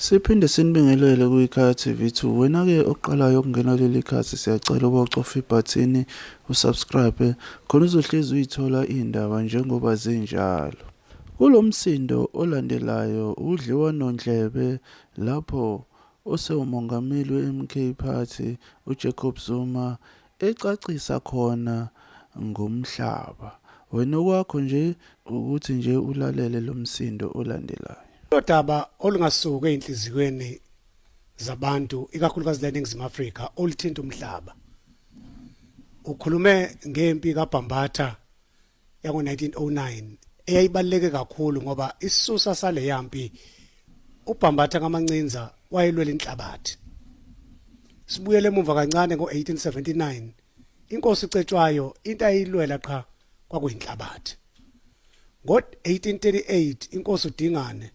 Siphinde sinibingelele kwikhaya TV2. Wena-ke oqalayo ukungena kuleli khasi siyacela ukuba ucofe ibhathini usubscribe khona uzohlezi uyithola iy'ndaba njengoba zinjalo. Kulo msindo olandelayo udliwa nondlebe lapho osewumongameli we-MK Party uJacob Zuma ecacisa khona ngomhlaba. Wena kwakho nje ukuthi nje ulalele lo msindo olandelayo. Lodaba olungasuka einhliziyweni zabantu ikakhulukazi la eNingizimu Afrika oluthinta umhlaba. Ukhulume ngempi kaBhambatha yango-1909 eyayibaluleke kakhulu ngoba isisusa sale yampi uBhambatha kaMancinza wayelwela inhlabathi. Sibuyele emuva kancane ngo-1879 inkosi icetshwayo into ayilwela qha kwakuyinhlabathi. Ngo-1838 inkosi uDingane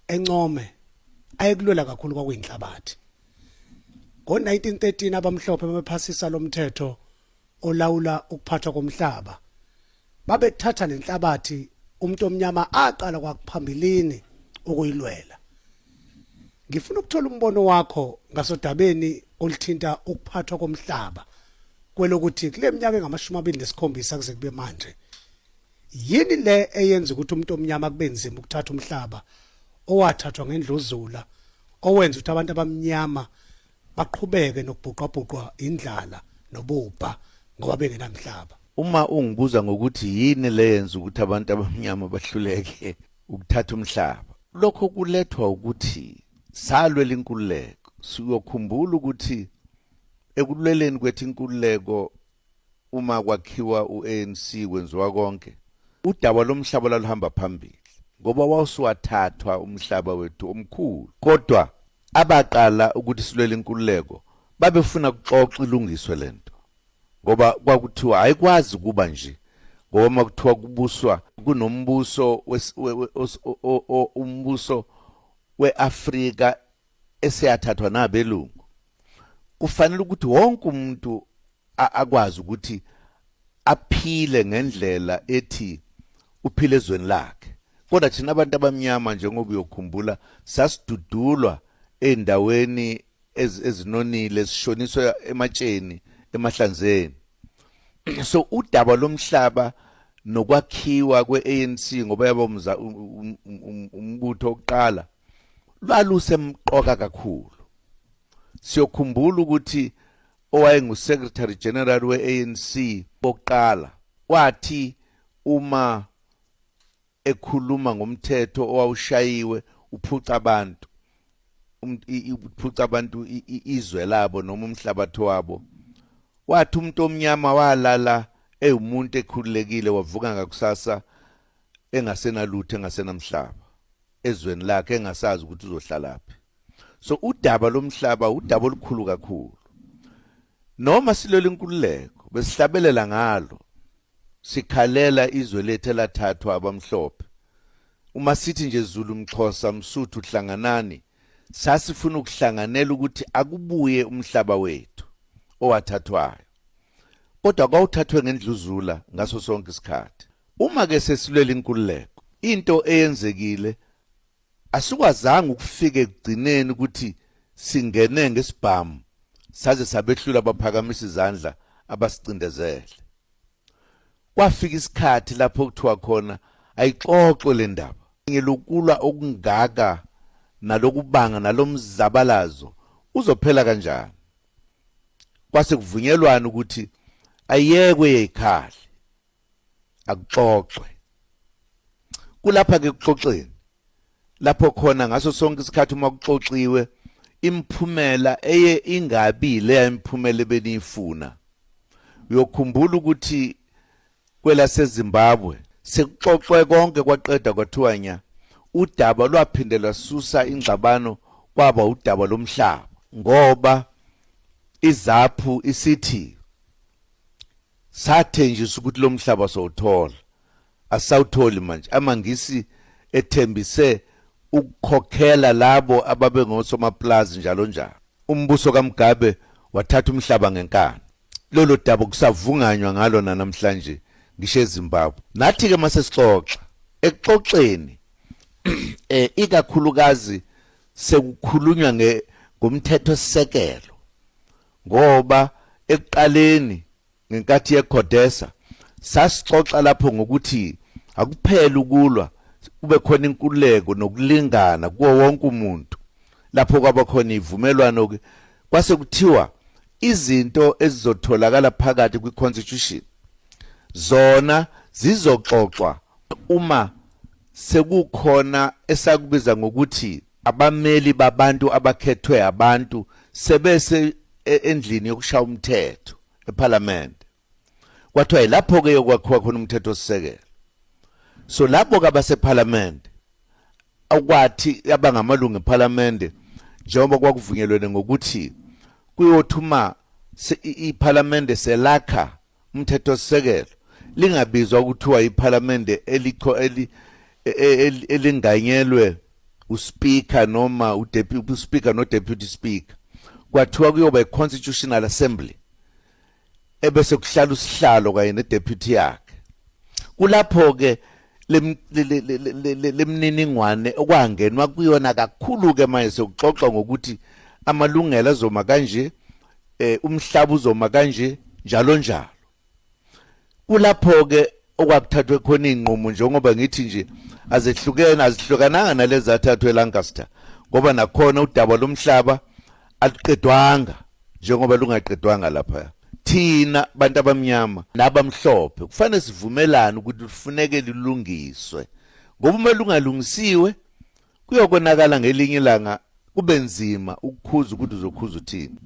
encome ayekulwela kakhulu kwakuyinhlabathi. Ngo-1913 abamhlophe babephasisa lo mthetho olawula ukuphathwa komhlaba. Babethatha nenhlabathi umuntu omnyama aqala kwakuphambilini ukuyilwela. Ngifuna ukuthola umbono wakho ngasodabeni oluthinta ukuphathwa komhlaba kwelokuthi kule minyaka engama-27 kuze kube manje yini le eyenza ukuthi umuntu omnyama kube nzima ukuthatha umhlaba owathathwa ngendluzula owenza ukuthi abantu abamnyama baqhubeke nokubhuqabhuqwa indlala nobubha ngoba bengenamhlaba. Uma ungibuza ngokuthi yini le yenza ukuthi abantu abamnyama bahluleke ukuthatha umhlaba, lokho kulethwa ukuthi salwela inkululeko. Siyokhumbula ukuthi ekulweleni kwethu inkululeko uma kwakhiwa uANC kwenziwa konke, udaba lomhlaba laluhamba phambili ngoba wawusuwathathwa umhlaba wethu omkhulu. Kodwa abaqala ukuthi silwele inkululeko babefuna kuxoxa ilungiswe lento ngoba kwakuthiwa ayikwazi kuba nje ngoba makuthiwa kubuswa kunombuso umbuso weAfrika eseyathathwa nabelungu. Kufanele ukuthi wonke umuntu akwazi ukuthi aphile ngendlela ethi uphile ezweni lakhe. Kodwa thina abantu abamnyama njengoba uyokhumbula sasidudulwa endaweni ezinonile sishoniswa ematsheni emahlanzeni. So udaba lomhlaba nokwakhiwa kweANC ngoba yaba umbutho oqala lwalusemqoka kakhulu. Siyokhumbula ukuthi owayengu-Secretary General we-ANC oqala wathi uma ekhuluma ngomthetho owawushayiwe uphuca abantu izwe labo noma umhlabathi wabo, wathi umuntu omnyama walala umuntu ekhululekile wavuka ngakusasa engasenalutho engasenamhlaba ezweni lakhe engasazi ukuthi uzohlalaphi. So udaba lomhlaba udaba olukhulu kakhulu. Noma silwela inkululeko besihlabelela ngalo, sikhalela izwe lethu elathathwa abamhlophe. Uma sithi nje Zulu, Mxhosa, Msuthu hlanganani, sasifuna ukuhlanganela ukuthi akubuye umhlaba wethu owathathwayo. Kodwa kwawuthathwe ngendluzula ngaso sonke isikhathi. Uma ke sesilwela inkululeko, into eyenzekile asikwazanga ukufika ekugcineni ukuthi singene ngesibhamu saze sabehlula abaphakamisa izandla abasicindezele. Kwafika isikhathi lapho kuthiwa khona ayixoxwe le ndaba. Ngelokulwa okungaka nalokubanga nalomzabalazo uzophela kanjani. Kwase kuvunyelwana ukuthi ayekwe ekhaya akuxoxwe. Kulapha ke kuxoxeni lapho khona ngaso sonke isikhathi uma kuxoxiwe imphumela eye ingabi le imphumela benifuna. Uyokhumbula ukuthi kwelaseZimbabwe sekuxoxwe konke kwaqeda kwathiwa nya udaba lwaphindelwa susa ingxabano kwaba udaba lomhlaba ngoba iZAPU isithi sathenjiswa ukuthi lo mhlaba sowuthola asawutholi manje. Amangisi ethembise ukukhokhela labo ababengosomapulazi njalo njalo. Umbuso kaMugabe wathatha umhlaba ngenkani. Lolo daba kusavunganywa ngalo namhlanje ngisho eZimbabwe. Nathi ke mase sixoxa ekuxoxeni ikakhulukazi sekukhulunywa ngomthetho sisekelo ngoba ekuqaleni ngenkathi yeCodesa sasixoxa lapho ngokuthi akuphela ukulwa kube khona inkululeko nokulingana kuwo wonke umuntu lapho kwaba khona ivumelwano ke kwase kuthiwa izinto ezizotholakala phakathi kwiConstitution zona zizoxoxwa uma sekukhona esakubiza ngokuthi abameli babantu abakhethwe abantu sebese endlini yokushaya umthetho eParliament kwathiwa lapho ke yokwakhiwa khona umthetho osisekelo so lapho kabaseParliament akwathi abangamalungu eParliament njengoba kwakuvunyelwene ngokuthi kuyothuma iParliament selakha umthetho osisekelo lingabizwa ukuthiwa iParliament elinganyelwe uSpeaker noma uDeputy Speaker no Deputy Speaker kwathiwa kuyoba iConstitutional Assembly ebese kuhlala usihlalo kanye neDeputy yakhe kulapho ke lemniningwane okwangenwa kuyona kakhulu ke manje sokuxoxa ngokuthi amalungelo azoma kanje umhlaba uzoma kanje njalo njalo kulapho ke okwakuthathwe khona inqumo njengoba ngithi nje azihlukananga nalezi zathathwe eLancaster ngoba nakhona udaba lomhlaba aliqedwanga njengoba lungaqedwanga lapha thina bantu abamnyama nabamhlophe kufanele sivumelane ukuthi kufuneke lilungiswe ngoba uma lungalungisiwe kuyokonakala ngelinye ilanga kube nzima ukukhuza ukuthi uzokhuza uthini